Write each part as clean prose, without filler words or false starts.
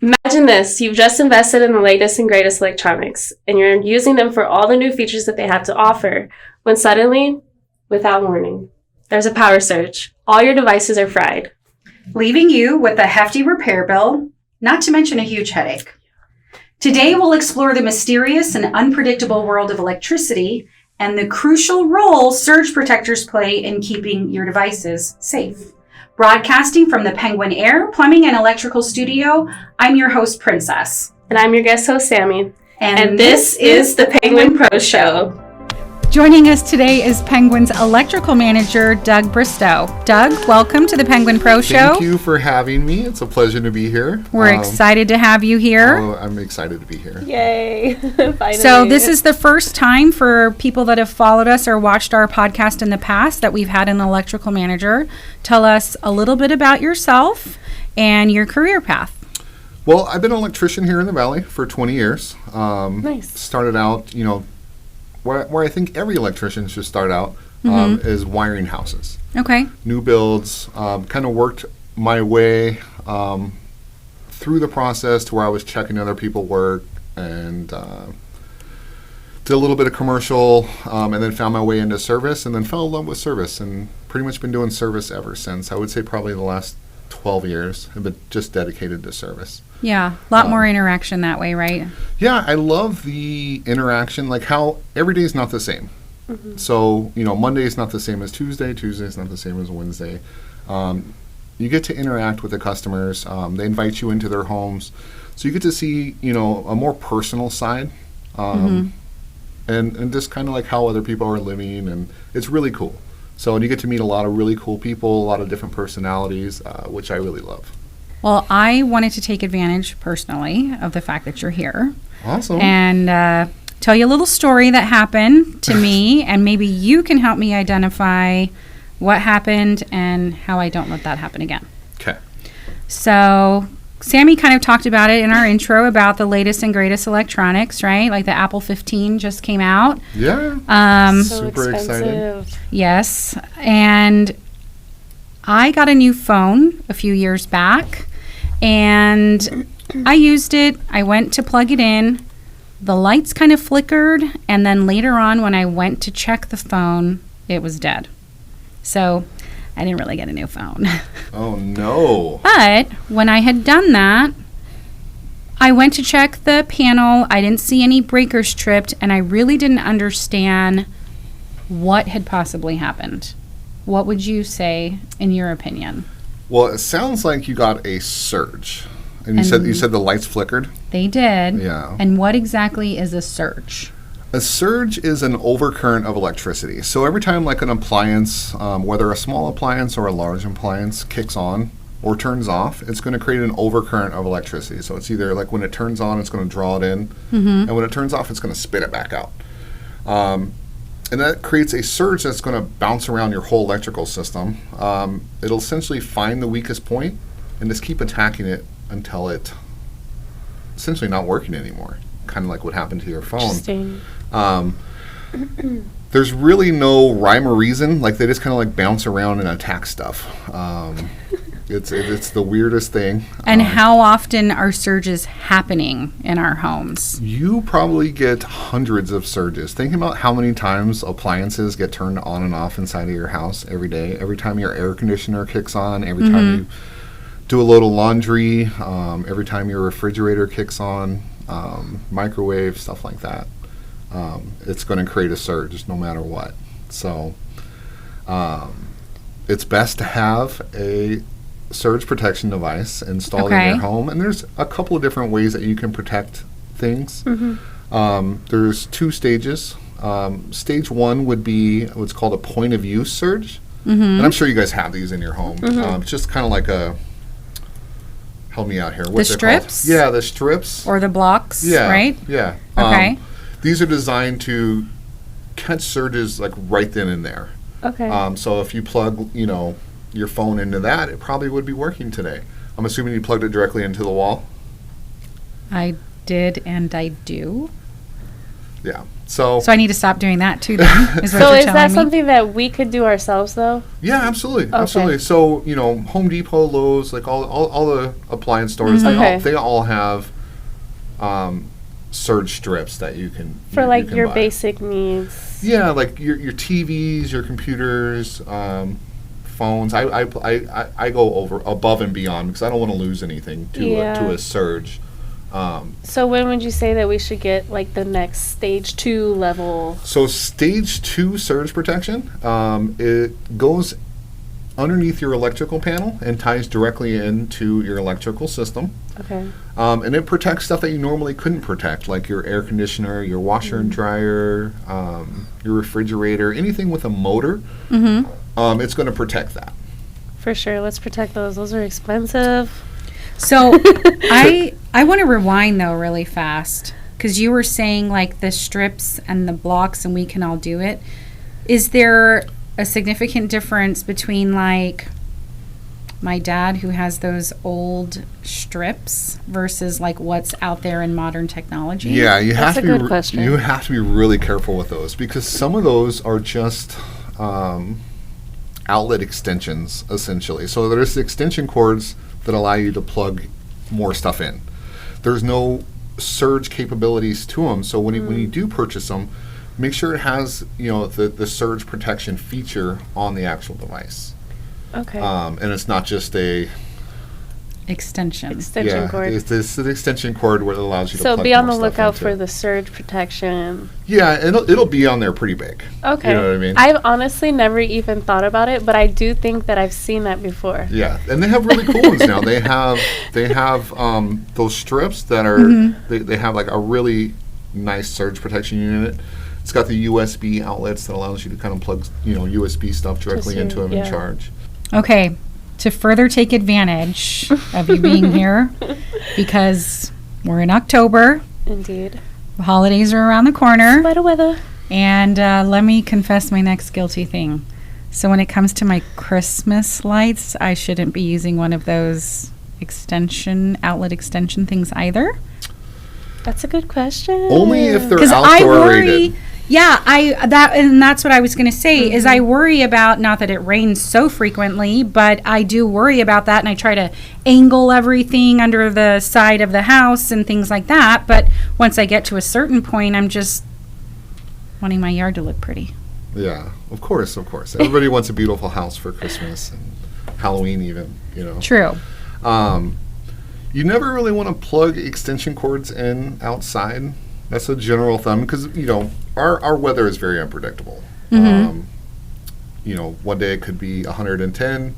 Imagine this. You've just invested in the latest and greatest electronics, and you're using them for all the new features that they have to offer, when suddenly, without warning, there's a power surge. All your devices are fried, leaving you with a hefty repair bill, not to mention a huge headache. Today, we'll explore the mysterious and unpredictable world of electricity and the crucial role surge protectors play in keeping your devices safe. Broadcasting from the Penguin Air Plumbing and Electrical Studio, I'm your host, Princess. and I'm your guest host, Sammi. And this is the Penguin Pro Show. Joining us today is Penguin's electrical manager, Doug Bristow. Doug, welcome to the Penguin Pro Show. Thank you for having me. It's a pleasure to be here. We're excited to have you here. I'm excited to be here. Yay. Finally. So this is the first time for people that have followed us or watched our podcast in the past that we've had an electrical manager. Tell us a little bit about yourself and your career path. Well, I've been an electrician here in the Valley for 20 years. Nice. Started out, where I think every electrician should start out is wiring houses. Okay. New builds, kind of worked my way through the process to where I was checking other people's work and did a little bit of commercial and then found my way into service and then fell in love with service and pretty much been doing service ever since. I would say probably the last 12 years have been just dedicated to service. Yeah, a lot more interaction that way, right? Yeah, I love the interaction, like how every day is not the same. Mm-hmm. So, Monday is not the same as Tuesday. Tuesday is not the same as Wednesday. You get to interact with the customers. They invite you into their homes. So you get to see, a more personal side and just kind of like how other people are living. And it's really cool. So you get to meet a lot of really cool people, a lot of different personalities, which I really love. Well, I wanted to take advantage personally of the fact that you're here. Awesome. And tell you a little story that happened to me, and maybe you can help me identify what happened and how I don't let that happen again. Okay. So Sammi kind of talked about it in our intro about the latest and greatest electronics, right? Like the Apple 15 just came out. Yeah. So super expensive. excited. Yes. And I got a new phone a few years back. And I used it. I went to plug it in. The lights kind of flickered. And then later on, when I went to check the phone, it was dead. So I didn't really get a new phone. Oh, no. But when I had done that, I went to check the panel. I didn't see any breakers tripped. And I really didn't understand what had possibly happened. What would you say, in your opinion? Well, it sounds like you got a surge. And you said the lights flickered? They did. Yeah. And what exactly is a surge? A surge is an overcurrent of electricity. So every time like an appliance, whether a small appliance or a large appliance kicks on or turns off, it's going to create an overcurrent of electricity. So it's either like when it turns on, it's going to draw it in. And when it turns off, it's going to spit it back out. And that creates a surge that's going to bounce around your whole electrical system. It'll essentially find the weakest point and just keep attacking it until it's essentially not working anymore. Kind of like what happened to your phone. Interesting. There's really no rhyme or reason. Like they just kind of like bounce around and attack stuff. It's the weirdest thing. And how often are surges happening in our homes? You probably get hundreds of surges. Think about how many times appliances get turned on and off inside of your house every day. Every time your air conditioner kicks on, every time you do a load of laundry, every time your refrigerator kicks on, microwave, stuff like that. It's going to create a surge no matter what. So it's best to have a surge protection device installed in your home, and there's a couple of different ways that you can protect things. There's two stages. Stage one would be what's called a point of use surge, and I'm sure you guys have these in your home. It's just kind of like a, help me out here, what's the it strips? called? Yeah, the strips Or the blocks, right? Yeah. Okay. These are designed to catch surges like right then and there. Okay. So if you plug, your phone into that, it probably would be working today. I'm assuming you plugged it directly into the wall. I did, and I do. Yeah. So I need to stop doing that too then, is what So you're is telling that me? something that we could do ourselves though? yeah, absolutely, Okay. absolutely. So Home Depot, Lowe's, like all the appliance stores, Okay. they all have surge strips that you can For you like can your buy. basic needs. Yeah, like your TVs, your computers, phones. I go above and beyond because I don't want to lose anything to a surge. So when would you say that we should get like the next stage 2 level? So stage 2 surge protection, it goes underneath your electrical panel and ties directly into your electrical system. Okay. And it protects stuff that you normally couldn't protect, like your air conditioner, your washer and dryer, your refrigerator, anything with a motor. It's going to protect that. For sure. Let's protect those. Those are expensive. So I want to rewind though really fast, because you were saying like the strips and the blocks and we can all do it. Is there a significant difference between like my dad who has those old strips versus like what's out there in modern technology? Yeah, you That's have a to good question. you have to be really careful with those because some of those are just outlet extensions essentially. So there's extension cords that allow you to plug more stuff in. There's no surge capabilities to them. So when you do purchase them, make sure it has the surge protection feature on the actual device. Okay. And it's not just a Extension cord. It's an extension cord where it allows you to So plug be on more the stuff lookout into for it. the surge protection. Yeah, it'll be on there pretty big. Okay. You know what I mean? I've honestly never even thought about it, but I do think that I've seen that before. Yeah, and they have really cool ones now. They have those strips that are they have like a really nice surge protection unit. It's got the USB outlets that allows you to kind of plug USB stuff directly into them and charge. Okay, to further take advantage of you being here, because we're in October, Indeed. the holidays are around the corner, By the weather. and let me confess my next guilty thing. So when it comes to my Christmas lights, I shouldn't be using one of those outlet extension things either. That's a good question. Only if they're 'Cause I outdoor worry. rated. Yeah, that's what I was going to say. Is I worry about, not that it rains so frequently, but I do worry about that, and I try to angle everything under the side of the house and things like that. But once I get to a certain point, I'm just wanting my yard to look pretty. Yeah, of course. Everybody wants a beautiful house for Christmas and Halloween even. True. You never really want to plug extension cords in outside. That's a general thumb because our weather is very unpredictable. One day it could be 110.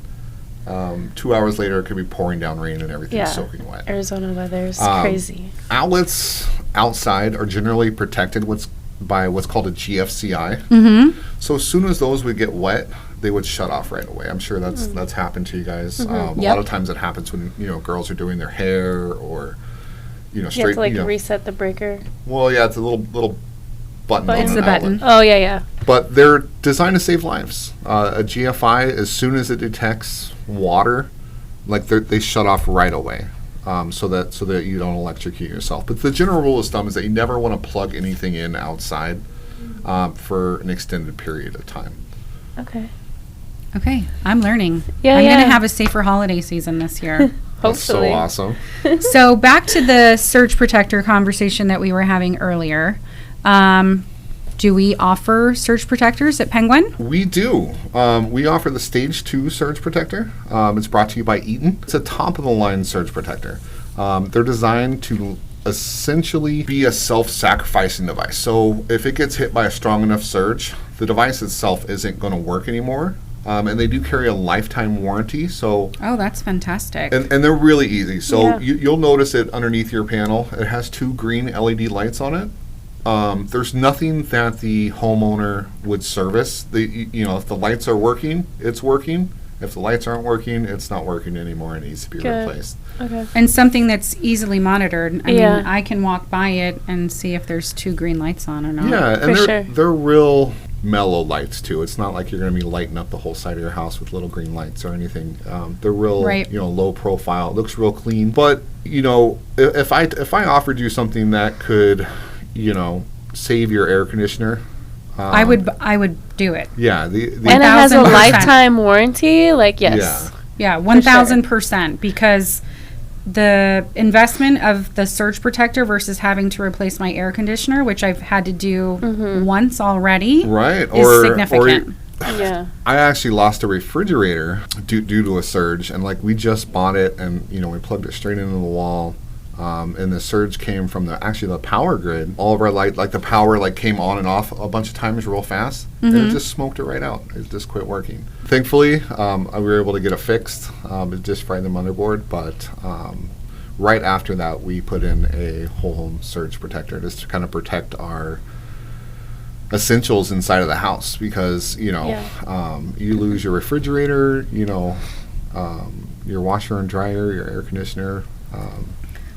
2 hours later it could be pouring down rain and everything's soaking wet. Arizona weather is crazy. Outlets outside are generally protected by what's called a GFCI. So as soon as those would get wet, they would shut off right away. I'm sure that's happened to you guys. A lot of times it happens when girls are doing their hair or You straight. have to reset the breaker. Well, yeah, it's a little button. But on it's an the outlet. button. Oh, yeah. But they're designed to save lives. A GFI, as soon as it detects water, like they shut off right away, so that you don't electrocute yourself. But the general rule of thumb is that you never want to plug anything in outside for an extended period of time. Okay, I'm learning. Yeah, I'm yeah. going to have a safer holiday season this year. That's so Hopefully. awesome. So back to the surge protector conversation that we were having earlier. Do we offer surge protectors at Penguin? We do. We offer the Stage 2 Surge Protector. It's brought to you by Eaton. It's a top-of-the-line surge protector. They're designed to essentially be a self-sacrificing device. So if it gets hit by a strong enough surge, the device itself isn't going to work anymore. And they do carry a lifetime warranty. So Oh, that's fantastic. and they're really easy. So Yeah. you'll notice it underneath your panel. It has 2 green LED lights on it. There's nothing that the homeowner would service. If the lights are working, it's working. If the lights aren't working, it's not working anymore and needs to be Good. replaced. Okay. And something that's easily monitored. I Yeah. mean, I can walk by it and see if there's 2 green lights on or not. Yeah, For and sure. they're real mellow lights too. It's not like you're going to be lighting up the whole side of your house with little green lights or anything. They're real, Right. low profile. It looks real clean. But if I offered you something that could, save your air conditioner. I would do it. Yeah. And it has a 1000%. lifetime warranty. Like, yes. Yeah. Yeah, 1,000%, because the investment of the surge protector versus having to replace my air conditioner, which I've had to do once already, right, is significant. Yeah. I actually lost a refrigerator due to a surge, and like we just bought it, and we plugged it straight into the wall. And the surge came from the power grid. All of our light, like the power, came on and off a bunch of times real fast, and it just smoked it right out. It just quit working. Thankfully, we were able to get it fixed. It just fried the motherboard, but right after that, we put in a whole home surge protector just to kind of protect our essentials inside of the house, because you lose your refrigerator, your washer and dryer, your air conditioner.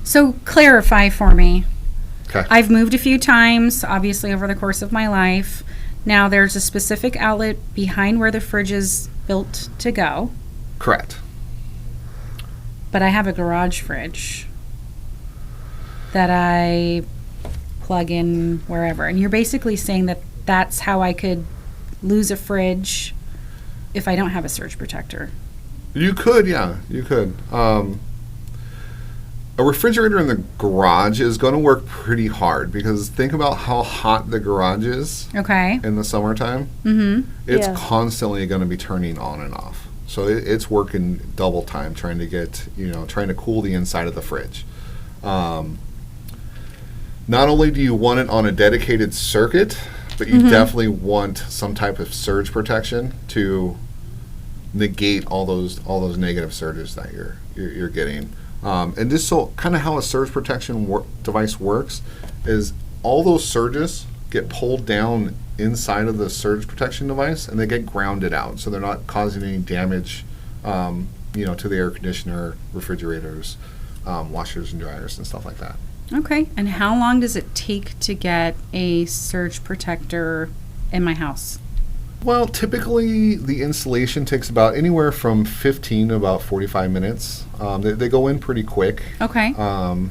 So clarify for me. Okay. I've moved a few times, obviously, over the course of my life. Now, there's a specific outlet behind where the fridge is built to go. Correct. But I have a garage fridge that I plug in wherever. And you're basically saying that that's how I could lose a fridge if I don't have a surge protector. You could, yeah. You could. A refrigerator in the garage is going to work pretty hard, because think about how hot the garage is in the summertime. Mm-hmm. It's constantly going to be turning on and off. So it's working double time trying to cool the inside of the fridge. Not only do you want it on a dedicated circuit, but you definitely want some type of surge protection to negate all those negative surges that you're getting. And just so kind of how a surge protection device works is all those surges get pulled down inside of the surge protection device, and they get grounded out, so they're not causing any damage, to the air conditioner, refrigerators, washers and dryers and stuff like that. Okay. And how long does it take to get a surge protector in my house? Well, typically the installation takes about anywhere from 15 to about 45 minutes. They go in pretty quick. Okay.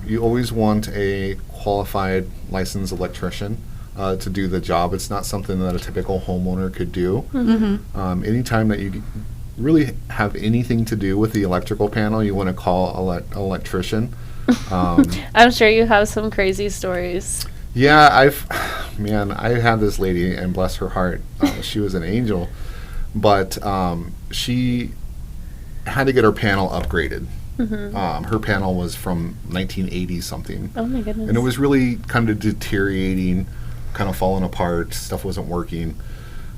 You always want a qualified licensed electrician to do the job. It's not something that a typical homeowner could do. Mm-hmm. Anytime that you really have anything to do with the electrical panel, you want to call an electrician. I'm sure you have some crazy stories. Yeah, I had this lady, and bless her heart, she was an angel, but she had to get her panel upgraded. Mm-hmm. Her panel was from 1980 something. Oh my goodness. And it was really kind of deteriorating, kind of falling apart, stuff wasn't working.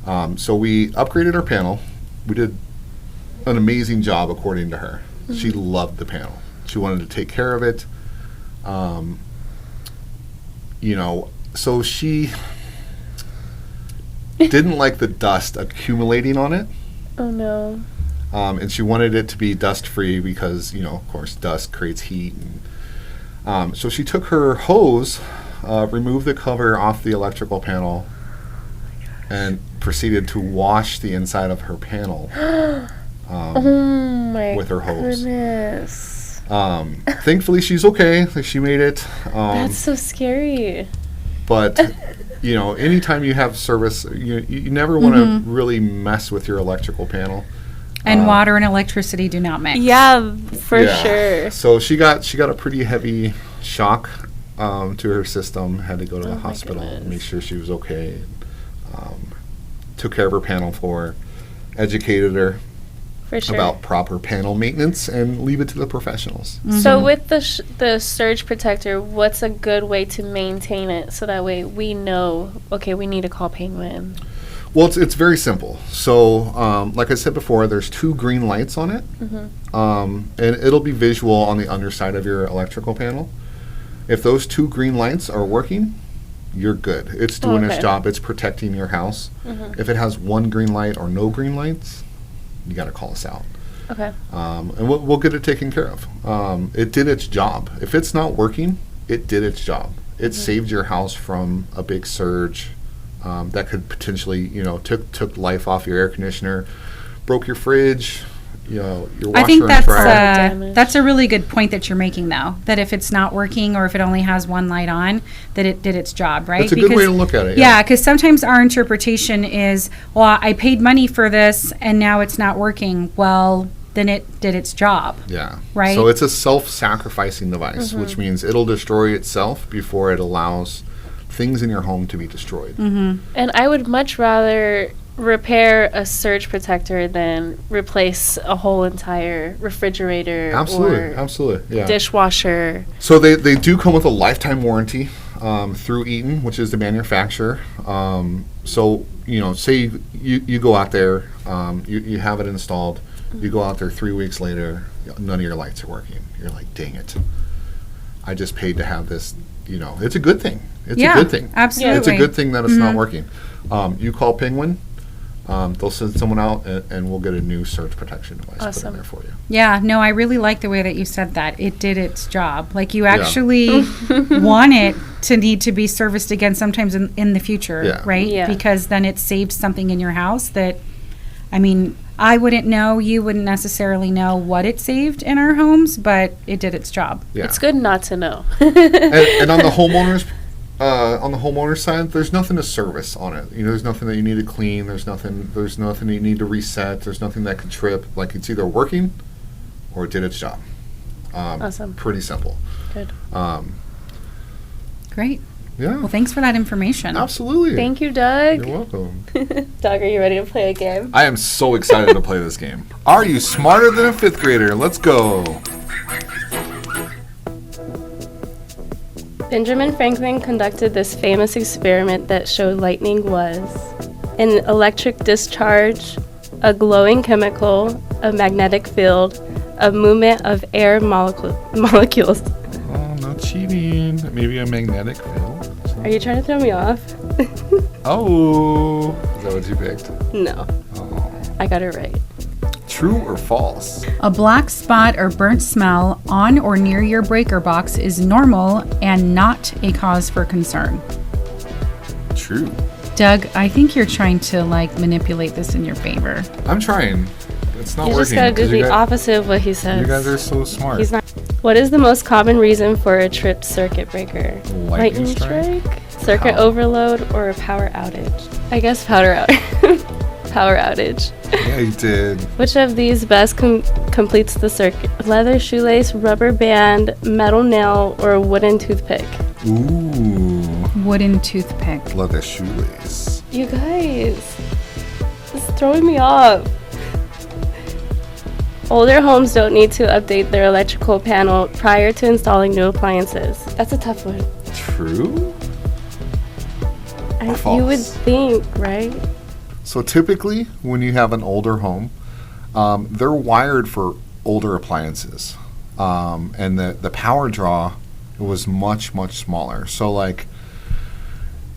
So we upgraded her panel. We did an amazing job according to her. Mm-hmm. She loved the panel. She wanted to take care of it. So she didn't like the dust accumulating on it. Oh no. And she wanted it to be dust free because, of course, dust creates heat. And, so she took her hose, removed the cover off the electrical panel, and proceeded to wash the inside of her panel with her hose. Goodness. Thankfully, she's okay. She made it. That's so scary. But, anytime you have service, you never want to really mess with your electrical panel. And water and electricity do not mix. Yeah, for sure. So she got a pretty heavy shock to her system. Had to go to the hospital and make sure she was okay. Took care of her panel for her, educated her about proper panel maintenance, and leave it to the professionals. Mm-hmm. So with the surge protector, what's a good way to maintain it so that way we know, okay, we need to call Penguin? Well, it's very simple. So, like I said before, there's 2 green lights on it, and it'll be visual on the underside of your electrical panel. If those 2 green lights are working, you're good. It's doing its job. It's protecting your house. Mm-hmm. If it has 1 green light or no green lights, you got to call us out. Okay. And we'll get it taken care of. It did its job. If it's not working, it did its job. It saved your house from a big surge that could potentially, took life off your air conditioner, broke your fridge, your washer I think and dryer. that's a really good point that you're making, though. That if it's not working or if it only has one light on, that it did its job, right? That's a good way to look at it. Yeah, because sometimes our interpretation is, well, I paid money for this and now it's not working. Well, then it did its job. Yeah. Right? So it's a self-sacrificing device, which means it'll destroy itself before it allows things in your home to be destroyed. And I would much rather repair a surge protector than replace a whole entire refrigerator or yeah. dishwasher. So they do come with a lifetime warranty through Eaton, which is the manufacturer. So, say you go out there, you have it installed, you go out there 3 weeks later, none of your lights are working. You're like, dang it. I just paid to have this, it's a good thing. It's a good thing. Absolutely. It's a good thing that it's not working. You call Penguin, they'll send someone out and we'll get a new surge protection device put in there for you. Yeah, no, I really like the way that you said that. It did its job. Like you actually want it to need to be serviced again sometimes in the future, right? Yeah. Because then it saved something in your house that, I wouldn't know, you wouldn't necessarily know what it saved in our homes, but it did its job. Yeah. It's good not to know. and on the homeowner's side, there's nothing to service on it. There's nothing that you need to clean. There's nothing you need to reset. There's nothing that could trip. Like, it's either working or it did its job. Awesome. Pretty simple. Good. Great. Yeah. Well, thanks for that information. Absolutely. Thank you, Doug. You're welcome. Doug, are you ready to play a game? I am so excited to play this game. Are you smarter than a fifth grader? Let's go. Benjamin Franklin conducted this famous experiment that showed lightning was an electric discharge, a glowing chemical, a magnetic field, a movement of air molecules. Oh, no cheating. Maybe a magnetic field. Are you trying to throw me off? Oh. Is that what you picked? No. Oh. I got it right. True or false? A black spot or burnt smell on or near your breaker box is normal and not a cause for concern. True. Doug, I think you're trying to manipulate this in your favor. I'm trying. It's not You working. just gotta do the guys, opposite of what he says. You guys are so smart. He's not. What is the most common reason for a tripped circuit breaker? Lightning strike? Circuit Power. overload, or a power outage? I guess power outage. Yeah, you did. Which of these best completes the circuit? Leather shoelace, rubber band, metal nail, or a wooden toothpick? Ooh. Wooden toothpick. Leather shoelace. You guys, it's throwing me off. Older homes don't need to update their electrical panel prior to installing new appliances. That's a tough one. True? Or false? You would think, right? So typically, when you have an older home, they're wired for older appliances. And the power draw was much, much smaller. So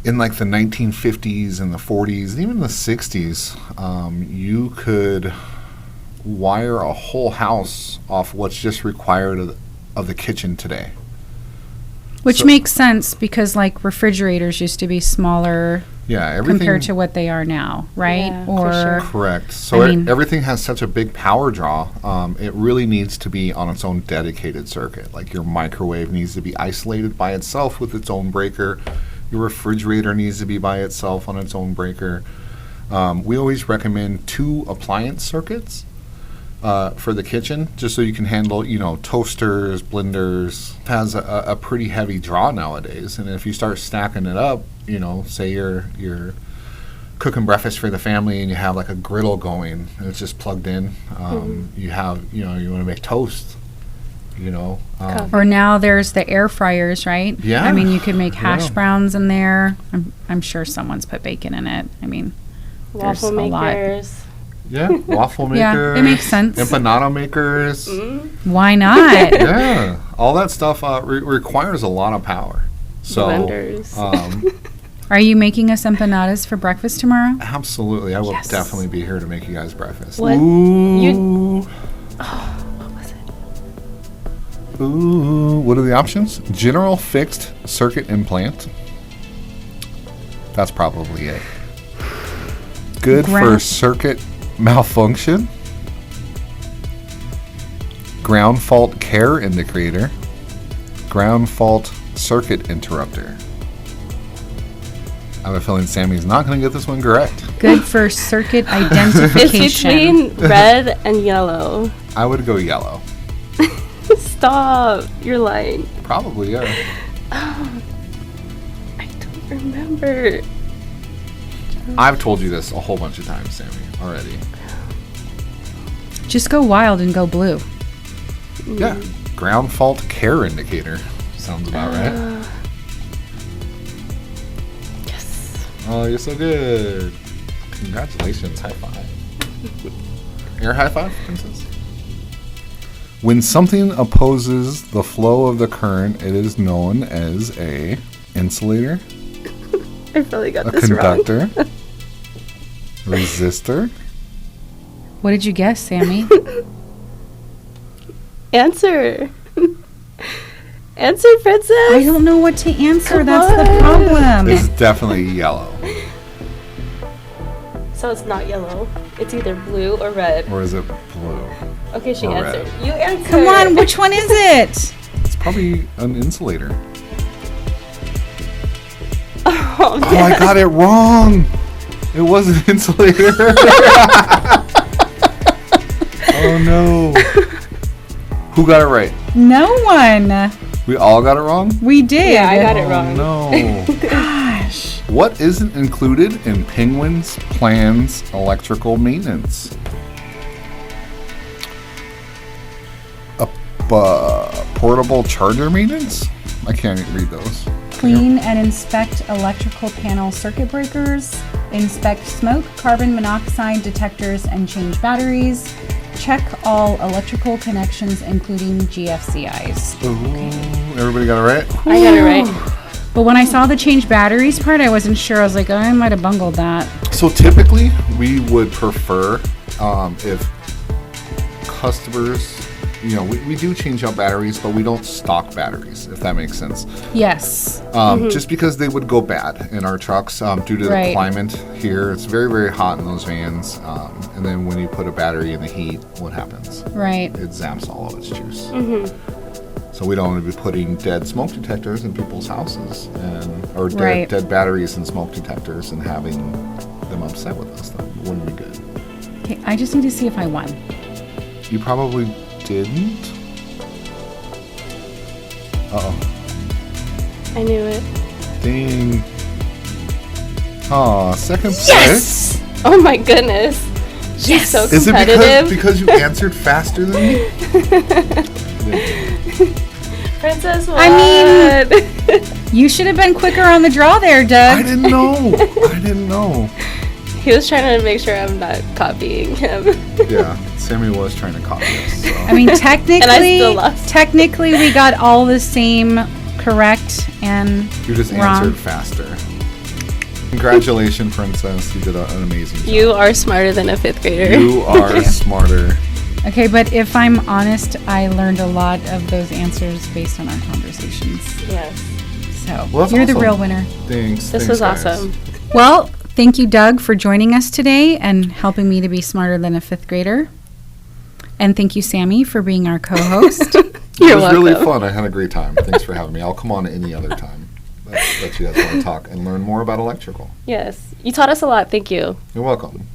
in the 1950s and the 40s, and even the 60s, you could wire a whole house off what's just required of the kitchen today. Which makes sense because refrigerators used to be smaller compared to what they are now, right? Yeah, for sure. Correct. So everything has such a big power draw. It really needs to be on its own dedicated circuit. Like your microwave needs to be isolated by itself with its own breaker. Your refrigerator needs to be by itself on its own breaker. We always recommend 2 appliance circuits for the kitchen, just so you can handle, toasters, blenders. It has a pretty heavy draw nowadays, and if you start stacking it up, say you're cooking breakfast for the family and you have a griddle going and it's just plugged in, you have, you want to make toast, or now there's the air fryers, right? Yeah. You could make hash browns in there. I'm sure someone's put bacon in it. Waffle makers. Yeah, waffle makers. Yeah, it makes sense. Empanada makers. Why not? Yeah, all that stuff requires a lot of power. So, Blenders. Are you making us empanadas for breakfast tomorrow? Absolutely, I will definitely be here to make you guys breakfast. What? Ooh. What was it? Ooh, what are the options? General fixed circuit implant. That's probably it. Good for circuit malfunction. ground fault care indicator, ground fault circuit interrupter. I have a feeling Sammy's not going to get this one correct. Good for circuit identification. It's between red and yellow. I would go yellow. Stop. You're lying. Probably, yeah. I don't remember. I've told you this a whole bunch of times, Sammi, already. Just go wild and go blue. Yeah. Ground fault care indicator. Sounds about right. Yes. Oh, you're so good. Congratulations. High five. Air high five, princess. When something opposes the flow of the current, it is known as a insulator, I really got a this wrong. conductor, resistor. What did you guess, Sammi? Answer. Answer, princess. I don't know what to answer. Come That's the on. problem. It's definitely yellow. So it's not yellow. It's either blue or red. Or is it blue? Okay, she Or answered. red. You answered. Come on, which one is it? It's probably an insulator. Oh, Oh, I got it wrong. It was an insulator. Oh, no. Who got it right? No one. We all got it wrong? We did. Yeah, I got it wrong. No. Gosh. What isn't included in Penguin's plans electrical maintenance? A portable charger maintenance? I can't read those. Clean and inspect electrical panel circuit breakers. Inspect smoke, carbon monoxide detectors, and change batteries. Check all electrical connections, including GFCIs. Ooh, everybody got it right? I got it right. But when I saw the change batteries part, I wasn't sure. I was like, oh, I might have bungled that. So typically, we would prefer if customers, we do change out batteries, but we don't stock batteries, if that makes sense. Yes. Just because they would go bad in our trucks due to the climate here. It's very, very hot in those vans. And then when you put a battery in the heat, what happens? Right. It zaps all of its juice. So we don't want to be putting dead smoke detectors in people's houses or dead batteries in smoke detectors and having them upset with us. That wouldn't be good. Okay, I just need to see if I won. You probably didn't. Uh-oh. I knew it. Dang. Aw, second place. Yes! Oh my goodness. She's so Is it competitive. because you answered faster than me? Princess won. I mean, you should have been quicker on the draw there, Doug. I didn't know. He was trying to make sure I'm not copying him. Yeah, Sammi was trying to copy us. So. I mean, technically, And I still lost. Technically, we got all the same correct and You just wrong. answered faster. Congratulations, Princess. You did an amazing job. You are smarter than a 5th grader. You are smarter. Okay, but if I'm honest, I learned a lot of those answers based on our conversations. Yes. So Well, that's you're the awesome. real winner. Thanks. This Thanks, was guys. awesome. Well, thank you, Doug, for joining us today and helping me to be smarter than a 5th grader. And thank you, Sammi, for being our co-host. It You're was welcome. really fun. I had a great time. Thanks for having me. I'll come on any other time that you guys want to talk and learn more about electrical. Yes. You taught us a lot. Thank you. You're welcome.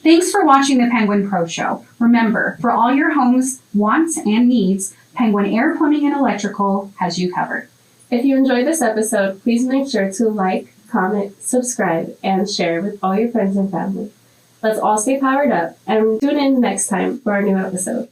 Thanks for watching the Penguin Pro Show. Remember, for all your home's wants and needs, Penguin Air Plumbing and Electrical has you covered. If you enjoyed this episode, please make sure to like, comment, subscribe, and share with all your friends and family. Let's all stay powered up and tune in next time for our new episode.